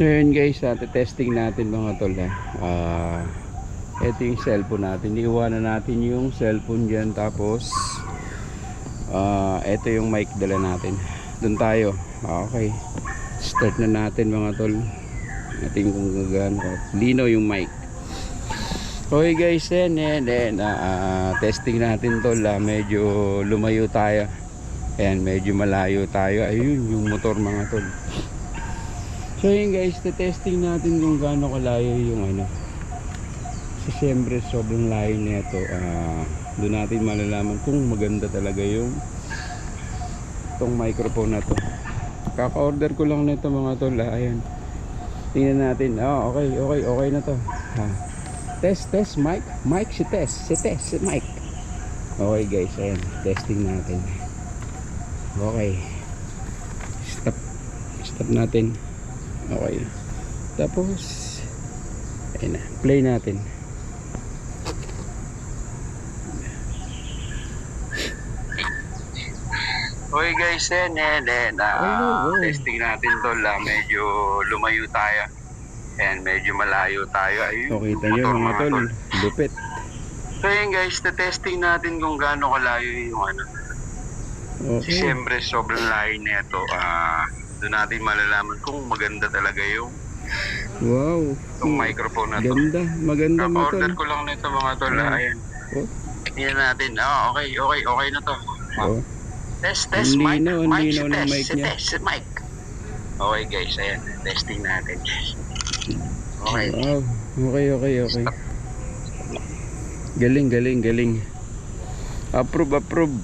So yun guys, testing natin mga tol ito yung cellphone natin. Iiwanan natin yung cellphone dyan. Tapos ito yung mic dala natin. Doon tayo. Okay, start na natin mga tol. Natin kung gagano. Lino yung mic. Okay guys, testing natin tol. Medyo lumayo tayo. Ayan, medyo malayo tayo. Ayun yung motor mga tol. So yun guys, testing natin kung gaano kalayo yung ano. So syempre sobrang layo nito. Doon natin malalaman kung maganda talaga yung itong microphone na to. Kaka-order ko lang nito mga tol. Ayan. Tingnan natin. Okay na to. Test mic. Mic si mic. Okay guys, ayan. Testing natin. Okay. Stop natin. Okay. Tapos ayun na, play natin. Okay guys, testing natin tol. Medyo lumayo tayo. And medyo malayo tayo. Ayun, so, kita nyo mga tol, lupit. So yun guys, testing natin kung gaano kalayo yung ano. Okay. Siyempre sobrang layo nito. Doon natin malalaman kung maganda talaga yung microphone na to. Maganda mo tol. Order ko lang nito mga tol. Ayan. Tingnan natin. Okay na to. Test mic. Test mic. Okay guys, ayan. Testing natin. Okay. Okay. Galing. Approve.